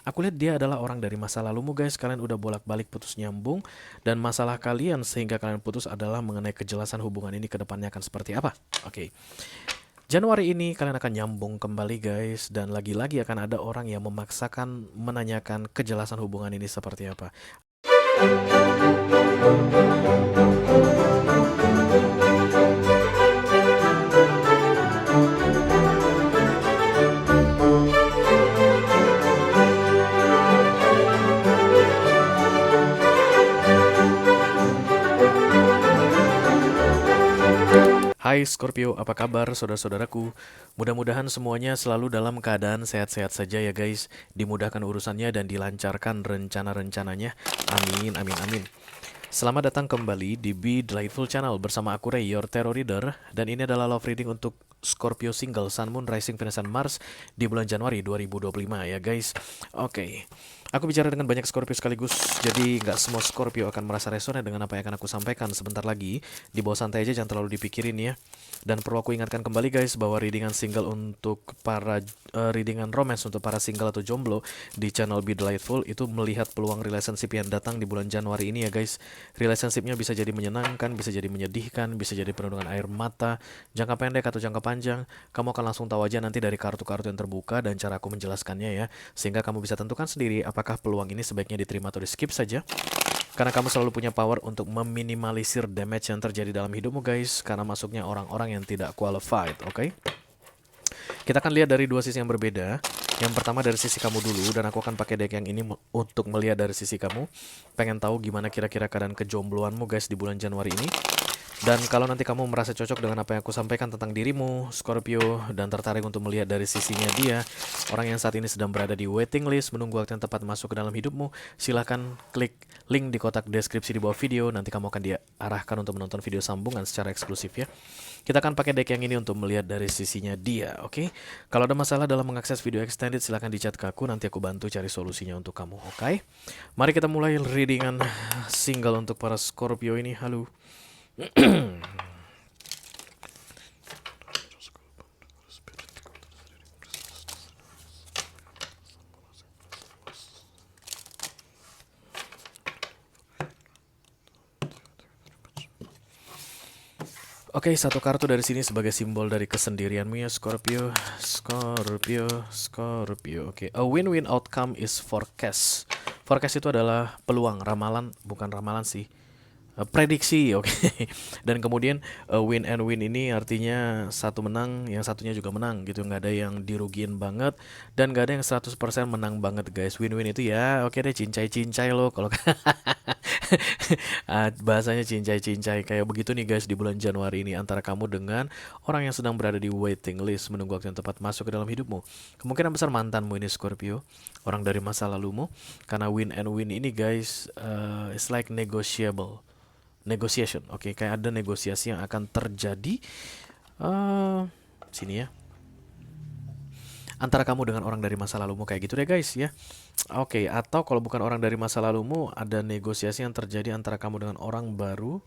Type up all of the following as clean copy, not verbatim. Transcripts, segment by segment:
Aku lihat dia adalah orang dari masa lalumu guys. Kalian udah bolak-balik putus nyambung. Dan masalah kalian sehingga kalian putus adalah mengenai kejelasan hubungan ini ke depannya akan seperti apa. Oke. Januari ini kalian akan nyambung kembali guys. Dan lagi-lagi akan ada orang yang memaksakan menanyakan kejelasan hubungan ini seperti apa. Hai Scorpio, apa kabar saudara-saudaraku? Mudah-mudahan semuanya selalu dalam keadaan sehat-sehat saja ya guys. Dimudahkan urusannya dan dilancarkan rencana-rencananya. Amin, amin, amin. Selamat datang kembali di Be Delightful Channel bersama aku Ray, your tarot reader. Dan ini adalah love reading untuk Scorpio single, Sun, Moon, Rising, Venus, dan Mars di bulan Januari 2025 ya guys. Oke. Aku bicara dengan banyak Scorpio sekaligus, jadi nggak semua Scorpio akan merasa resonan dengan apa yang akan aku sampaikan sebentar lagi. Dibawa santai aja, jangan terlalu dipikirin ya. Dan perlu aku ingatkan kembali guys bahwa readingan single untuk para readingan romance untuk para single atau jomblo di channel Be Delightful itu melihat peluang relationship yang datang di bulan Januari ini ya guys. Relationshipnya bisa jadi menyenangkan, bisa jadi menyedihkan, bisa jadi penuh dengan air mata, jangka pendek atau jangka panjang. Kamu akan langsung tahu aja nanti dari kartu-kartu yang terbuka dan cara aku menjelaskannya ya, sehingga kamu bisa tentukan sendiri apakah peluang ini sebaiknya diterima atau di skip saja. Karena kamu selalu punya power untuk meminimalisir damage yang terjadi dalam hidupmu guys, karena masuknya orang-orang yang tidak qualified, oke? Kita akan lihat dari dua sisi yang berbeda. Yang pertama dari sisi kamu dulu, dan aku akan pakai deck yang ini untuk melihat dari sisi kamu. Pengen tahu gimana kira-kira keadaan kejombloanmu guys di bulan Januari ini. Dan kalau nanti kamu merasa cocok dengan apa yang aku sampaikan tentang dirimu, Scorpio, dan tertarik untuk melihat dari sisinya dia, orang yang saat ini sedang berada di waiting list, menunggu waktu yang tepat masuk ke dalam hidupmu, silahkan klik link di kotak deskripsi di bawah video, nanti kamu akan diarahkan untuk menonton video sambungan secara eksklusif ya. Kita akan pakai deck yang ini untuk melihat dari sisinya dia, oke? Kalau ada masalah dalam mengakses video extended, silahkan di chat ke aku, nanti aku bantu cari solusinya untuk kamu, oke? Mari kita mulai readingan single untuk para Scorpio ini, halo. Oke, satu kartu dari sini sebagai simbol dari kesendirianmu ya Scorpio. Scorpio, Scorpio. Oke, a win-win outcome is forecast. Forecast itu adalah peluang, ramalan, bukan ramalan sih. Prediksi, oke. Dan kemudian win and win ini artinya satu menang, yang satunya juga menang gitu. Nggak ada yang dirugiin banget dan nggak ada yang 100% menang banget guys. Win-win itu ya oke deh, cincai-cincai loh kalau bahasanya cincai-cincai kayak begitu nih guys di bulan Januari ini antara kamu dengan orang yang sedang berada di waiting list menunggu waktu yang tepat masuk ke dalam hidupmu. Kemungkinan besar mantanmu ini Scorpio, orang dari masa lalumu. Karena win and win ini guys, it's like negotiable. Negotiation, oke, kayak ada negosiasi yang akan terjadi sini ya antara kamu dengan orang dari masa lalumu kayak gitu deh guys ya. Oke, atau kalau bukan orang dari masa lalumu, ada negosiasi yang terjadi antara kamu dengan orang baru.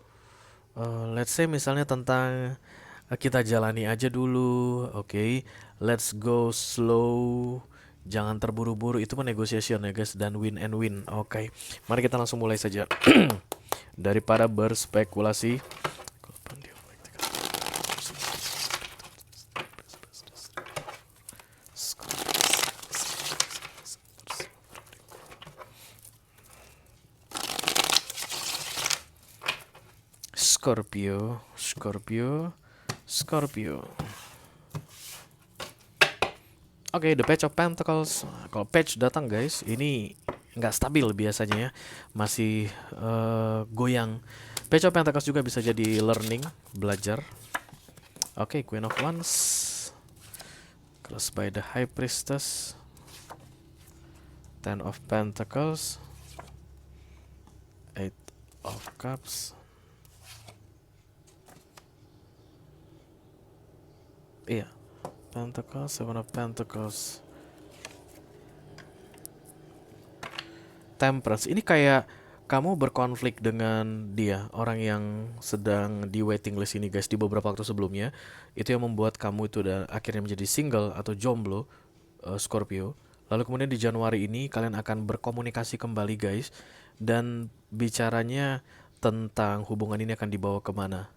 Let's say misalnya tentang kita jalani aja dulu, oke. Let's go slow. Jangan terburu-buru, itu pun negotiation ya guys, dan win and win. Oke, mari kita langsung mulai saja. Daripada berspekulasi. Scorpio, Scorpio, Scorpio. Oke, the Page of Pentacles. Kalau Page datang guys, ini nggak stabil biasanya ya, masih goyang. Page of Pentacles juga bisa jadi learning, belajar. Oke, Queen of Wands, crossed by the High Priestess, Ten of Pentacles, Eight of Cups. Iya, Pentacles, Seven of Pentacles, Temperance. Ini kayak kamu berkonflik dengan dia, orang yang sedang di waiting list ini guys, di beberapa waktu sebelumnya. Itu yang membuat kamu itu udah akhirnya menjadi single atau jomblo, Scorpio. Lalu kemudian di Januari ini kalian akan berkomunikasi kembali guys, dan bicaranya tentang hubungan ini akan dibawa kemana.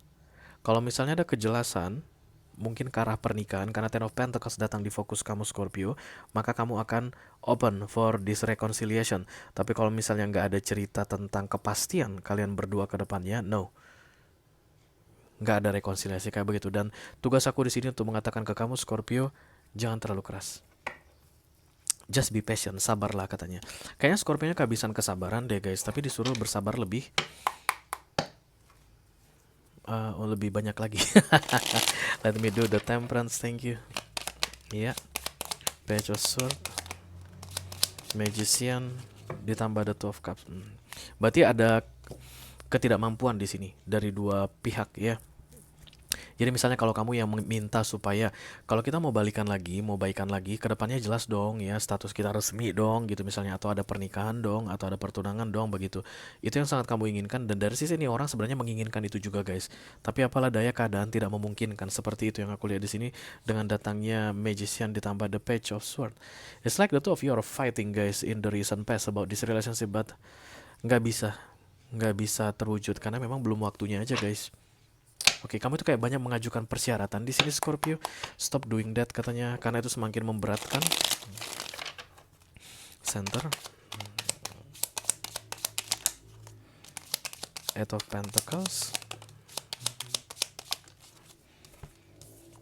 Kalau misalnya ada kejelasan, mungkin ke arah pernikahan, karena Ten of Pentacles datang di fokus kamu Scorpio, maka kamu akan open for this reconciliation. Tapi kalau misalnya nggak ada cerita tentang kepastian kalian berdua ke depannya, no, nggak ada rekonsiliasi kayak begitu. Dan tugas aku di sini untuk mengatakan ke kamu Scorpio, jangan terlalu keras. Just be patient, sabarlah katanya. Kayaknya Scorpio-nya kehabisan kesabaran deh guys, tapi disuruh bersabar lebih banyak lagi. Let me do the temperance, thank you. Iya, Page of Sword, Magician, ditambah the Two of Cups. Berarti ada ketidakmampuan di sini dari dua pihak ya. Jadi misalnya kalau kamu yang minta supaya kalau kita mau balikan lagi, mau baikan lagi, kedepannya jelas dong ya, status kita resmi dong gitu misalnya, atau ada pernikahan dong, atau ada pertunangan dong begitu. Itu yang sangat kamu inginkan, dan dari sisi ini orang sebenarnya menginginkan itu juga guys. Tapi apalah daya, keadaan tidak memungkinkan. Seperti itu yang aku lihat di sini dengan datangnya Magician ditambah the Page of Sword. It's like the two of you are fighting guys in the recent past about this relationship, but nggak bisa, nggak bisa terwujud karena memang belum waktunya aja guys. Oke, kamu itu kayak banyak mengajukan persyaratan di sini Scorpio. Stop doing that katanya, karena itu semakin memberatkan. Center. Eight of Pentacles.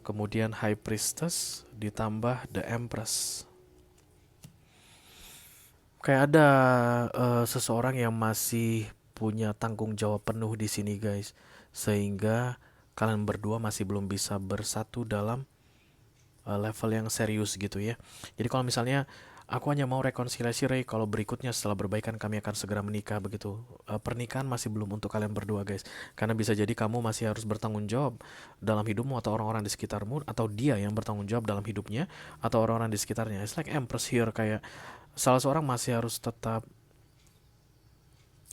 Kemudian High Priestess ditambah the Empress. Kayak ada seseorang yang masih punya tanggung jawab penuh di sini guys, sehingga kalian berdua masih belum bisa bersatu dalam level yang serius gitu ya. Jadi kalau misalnya aku hanya mau rekonsiliasi Ray, kalau berikutnya setelah berbaikan kami akan segera menikah begitu. Pernikahan masih belum untuk kalian berdua guys, karena bisa jadi kamu masih harus bertanggung jawab dalam hidupmu, atau orang-orang di sekitarmu, atau dia yang bertanggung jawab dalam hidupnya, atau orang-orang di sekitarnya. It's like Empress here, kayak salah seorang masih harus tetap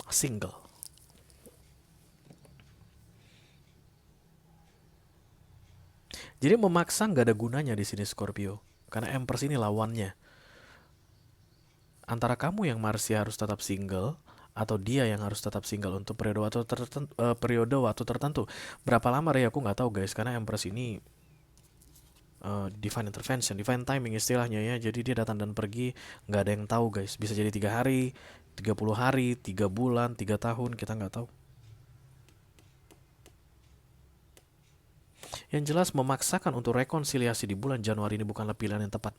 single. Jadi memaksa nggak ada gunanya di sini Scorpio, karena Empress ini lawannya. Antara kamu yang masih harus tetap single, atau dia yang harus tetap single untuk periode waktu tertentu. Berapa lama ya aku nggak tahu guys, karena Empress ini divine intervention, divine timing istilahnya ya. Jadi dia datang dan pergi, nggak ada yang tahu guys. Bisa jadi 3 hari, 30 hari, 3 bulan, 3 tahun, kita nggak tahu. Yang jelas memaksakan untuk rekonsiliasi di bulan Januari ini bukanlah pilihan yang tepat.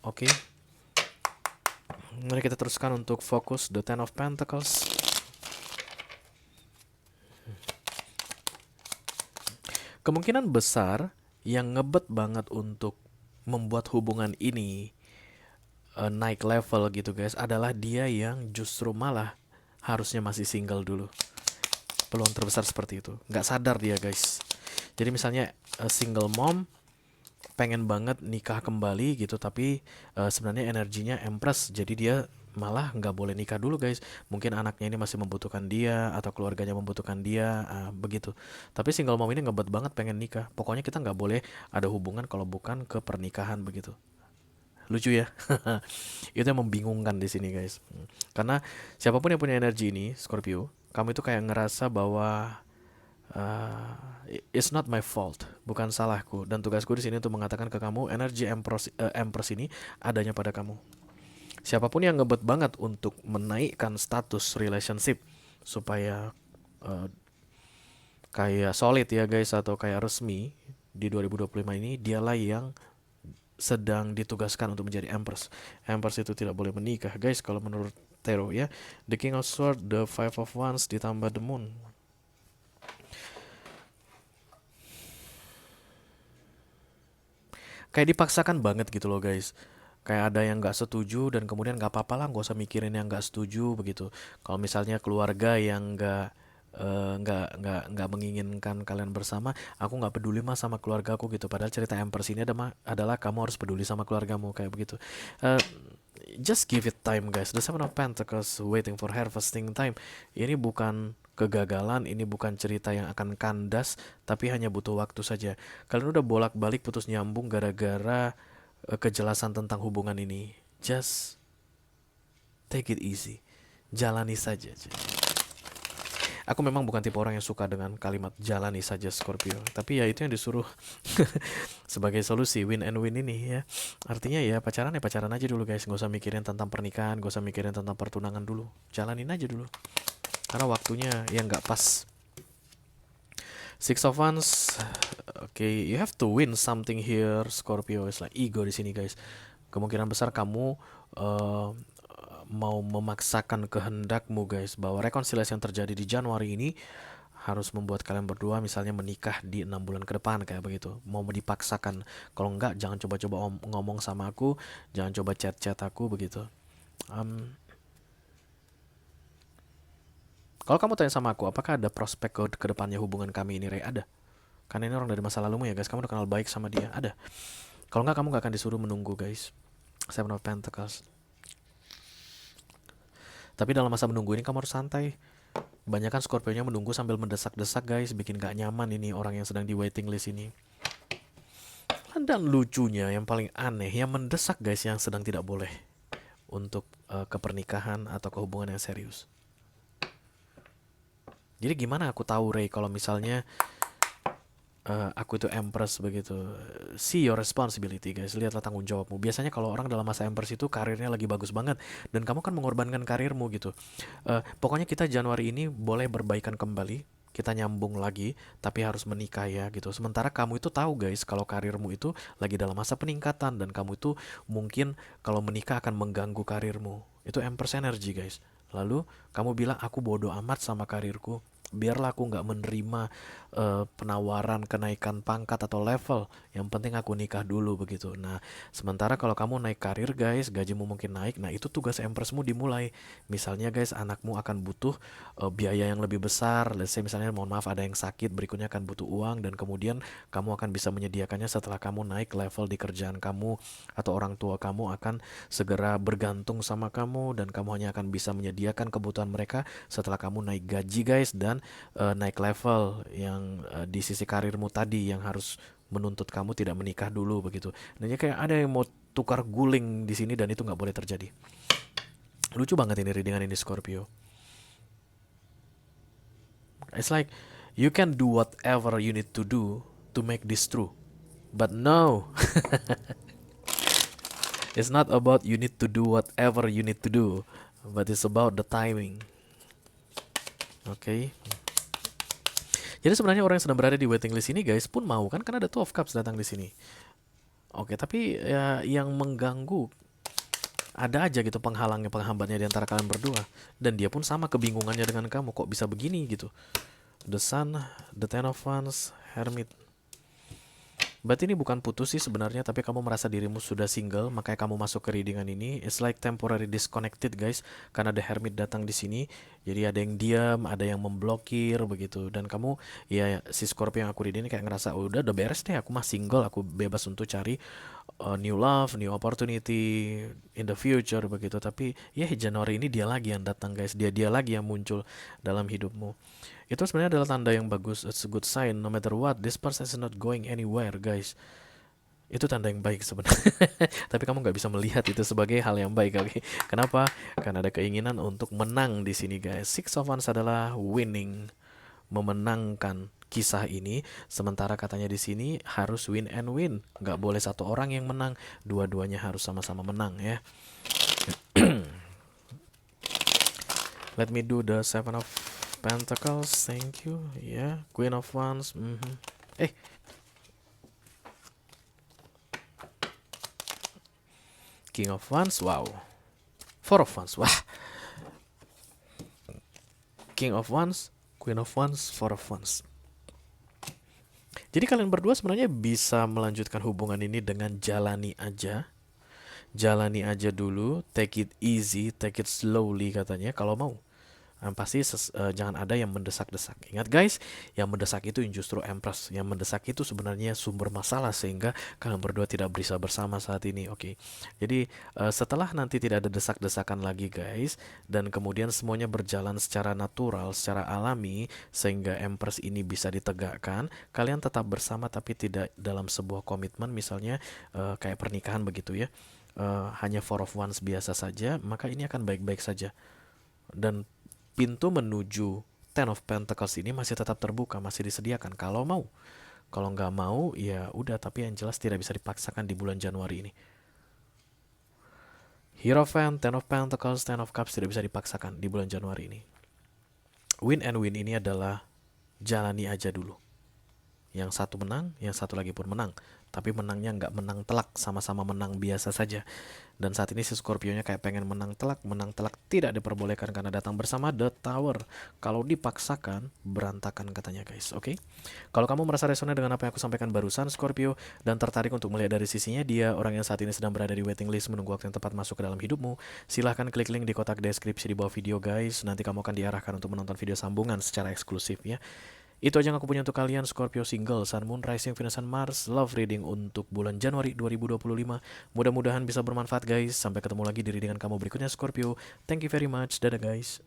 Oke. Mari kita teruskan untuk fokus the Ten of Pentacles. Kemungkinan besar yang ngebet banget untuk membuat hubungan ini naik level gitu guys adalah dia yang justru malah harusnya masih single dulu. Peluang terbesar seperti itu. Nggak sadar dia guys. Jadi misalnya single mom pengen banget nikah kembali gitu, tapi sebenarnya energinya Empress, jadi dia malah nggak boleh nikah dulu guys. Mungkin anaknya ini masih membutuhkan dia, atau keluarganya membutuhkan dia, begitu. Tapi single mom ini ngebet banget pengen nikah. Pokoknya kita nggak boleh ada hubungan kalau bukan ke pernikahan begitu. Lucu ya. Itu yang membingungkan di sini guys. Karena siapapun yang punya energi ini Scorpio, kamu itu kayak ngerasa bahwa uh, it's not my fault, bukan salahku, dan tugasku di sini untuk mengatakan ke kamu energi Empress ini adanya pada kamu. Siapapun yang ngebet banget untuk menaikkan status relationship supaya uh, kayak solid ya guys, atau kayak resmi di 2025 ini, dialah yang sedang ditugaskan untuk menjadi Empress. Empress itu tidak boleh menikah guys kalau menurut tarot ya. The King of Swords, the Five of Wands ditambah the Moon. Kayak dipaksakan banget gitu loh guys. Kayak ada yang nggak setuju, dan kemudian nggak apa-apa lah, nggak usah mikirin yang nggak setuju begitu. Kalau misalnya keluarga yang nggak menginginkan kalian bersama, aku nggak peduli mas sama keluarga aku gitu. Padahal cerita Empress ini adalah kamu harus peduli sama keluargamu kayak begitu. Eh, just give it time guys. The Seven of Pentacles waiting for harvesting time. Ini bukan kegagalan, ini bukan cerita yang akan kandas, tapi hanya butuh waktu saja. Kalian udah bolak-balik putus nyambung gara-gara kejelasan tentang hubungan ini. Just take it easy. Jalani saja. Aku memang bukan tipe orang yang suka dengan kalimat jalani saja Scorpio. Tapi ya itu yang disuruh sebagai solusi win and win ini ya. Artinya ya pacaran aja dulu guys. Gak usah mikirin tentang pernikahan, gak usah mikirin tentang pertunangan dulu. Jalanin aja dulu. Karena waktunya yang gak pas. Six of Wands. Okay, you have to win something here Scorpio. It's like ego di sini guys. Kemungkinan besar kamu mau memaksakan kehendakmu guys, bahwa rekonsiliasi yang terjadi di Januari ini harus membuat kalian berdua misalnya menikah di 6 bulan ke depan kayak begitu. Mau dipaksakan. Kalau enggak jangan coba-coba ngomong sama aku, jangan coba chat-chat aku begitu. Kalau kamu tanya sama aku, apakah ada prospek ke depannya hubungan kami ini, Ray? Ada. Karena ini orang dari masa lalumu ya guys, kamu udah kenal baik sama dia. Ada. Kalau enggak kamu gak akan disuruh menunggu guys. Seven of Pentacles. Tapi dalam masa menunggu ini kamu harus santai. Banyakan Scorpio-nya menunggu sambil mendesak-desak guys, bikin gak nyaman ini orang yang sedang di waiting list ini. Dan lucunya yang paling aneh, yang mendesak guys yang sedang tidak boleh untuk kepernikahan atau kehubungan yang serius. Jadi gimana aku tahu Ray kalau misalnya aku itu Empress begitu. See your responsibility guys. Lihatlah tanggung jawabmu. Biasanya kalau orang dalam masa Empress itu karirnya lagi bagus banget dan kamu kan mengorbankan karirmu gitu. Pokoknya kita Januari ini boleh berbaikan kembali. Kita nyambung lagi, tapi harus menikah ya gitu. Sementara kamu itu tahu guys kalau karirmu itu lagi dalam masa peningkatan dan kamu itu mungkin kalau menikah akan mengganggu karirmu. Itu Empress energy guys. Lalu kamu bilang aku bodoh amat sama karirku. Biarlah aku nggak menerima penawaran kenaikan pangkat atau level. Yang penting aku nikah dulu begitu. Nah, sementara kalau kamu naik karir guys, gajimu mungkin naik. Nah, itu tugas Empressmu dimulai. Misalnya guys, anakmu akan butuh biaya yang lebih besar. Let's say misalnya mohon maaf ada yang sakit, berikutnya akan butuh uang dan kemudian kamu akan bisa menyediakannya setelah kamu naik level di kerjaan kamu, atau orang tua kamu akan segera bergantung sama kamu dan kamu hanya akan bisa menyediakan kebutuhan mereka setelah kamu naik gaji guys dan naik level yang di sisi karirmu tadi yang harus menuntut kamu tidak menikah dulu begitu. Dan ya kayak ada yang mau tukar guling di sini dan itu nggak boleh terjadi. Lucu banget ini readingan ini Scorpio. It's like you can do whatever you need to do to make this true. But no. It's not about you need to do whatever you need to do, but it's about the timing. Oke. Jadi sebenarnya orang yang sedang berada di waiting list ini guys pun mau kan, karena ada Two of Cups datang di sini. Oke, tapi ya yang mengganggu ada aja gitu penghalangnya, penghambatnya di antara kalian berdua. Dan dia pun sama kebingungannya dengan kamu, kok bisa begini gitu. The Sun, the Ten of Wands, Hermit. Berarti ini bukan putus sih sebenarnya, tapi kamu merasa dirimu sudah single, makanya kamu masuk ke readingan ini. It's like temporary disconnected guys, karena ada Hermit datang di sini. Jadi ada yang diam, ada yang memblokir begitu. Dan kamu ya si Scorpio yang aku read ini kayak ngerasa udah beres deh, aku mah single, aku bebas untuk cari new love, new opportunity in the future begitu. Tapi ya Januari ini dia lagi yang datang guys, dia lagi yang muncul dalam hidupmu. Itu sebenarnya adalah tanda yang bagus. It's a good sign. No matter what, this person is not going anywhere, guys. Itu tanda yang baik sebenarnya. Tapi kamu nggak bisa melihat itu sebagai hal yang baik, oke? Kenapa? Karena ada keinginan untuk menang di sini, guys. Six of Wands adalah winning, memenangkan kisah ini. Sementara katanya di sini harus win and win. Nggak boleh satu orang yang menang, dua-duanya harus sama-sama menang ya. Let me do the Seven of Pentacles, thank you. Yeah, Queen of Wands. King of Wands, wow. Four of Wands, wah. King of Wands, Queen of Wands, Four of Wands. Jadi kalian berdua sebenarnya bisa melanjutkan hubungan ini dengan jalani aja. Jalani aja dulu, take it easy, take it slowly katanya kalau mau. Jangan ada yang mendesak-desak. Ingat guys, yang mendesak itu yang justru Empress. Yang mendesak itu sebenarnya sumber masalah sehingga kalian berdua tidak bisa bersama saat ini. Oke. Jadi setelah nanti tidak ada desak-desakan lagi guys, dan kemudian semuanya berjalan secara natural, secara alami, sehingga Empress ini bisa ditegakkan, kalian tetap bersama tapi tidak dalam sebuah komitmen, misalnya kayak pernikahan begitu ya. Hanya for of ones biasa saja, maka ini akan baik-baik saja. Dan pintu menuju Ten of Pentacles ini masih tetap terbuka, masih disediakan kalau mau. Kalau nggak mau, ya udah. Tapi yang jelas tidak bisa dipaksakan di bulan Januari ini. Hierophant, Ten of Pentacles, Ten of Cups tidak bisa dipaksakan di bulan Januari ini. Win and win ini adalah jalani aja dulu. Yang satu menang, yang satu lagi pun menang. Tapi menangnya nggak menang telak, sama-sama menang biasa saja. Dan saat ini si Scorpio-nya kayak pengen menang telak tidak diperbolehkan karena datang bersama The Tower. Kalau dipaksakan, berantakan katanya guys, oke? Kalau kamu merasa resonate dengan apa yang aku sampaikan barusan Scorpio, dan tertarik untuk melihat dari sisinya dia orang yang saat ini sedang berada di waiting list menunggu waktu yang tepat masuk ke dalam hidupmu, silahkan klik link di kotak deskripsi di bawah video guys. Nanti kamu akan diarahkan untuk menonton video sambungan secara eksklusif ya. Itu aja yang aku punya untuk kalian Scorpio single, Sun, Moon, Rising, Venus, and Mars love reading untuk bulan Januari 2025. Mudah-mudahan bisa bermanfaat guys. Sampai ketemu lagi di readingan kamu berikutnya Scorpio. Thank you very much. Dadah guys.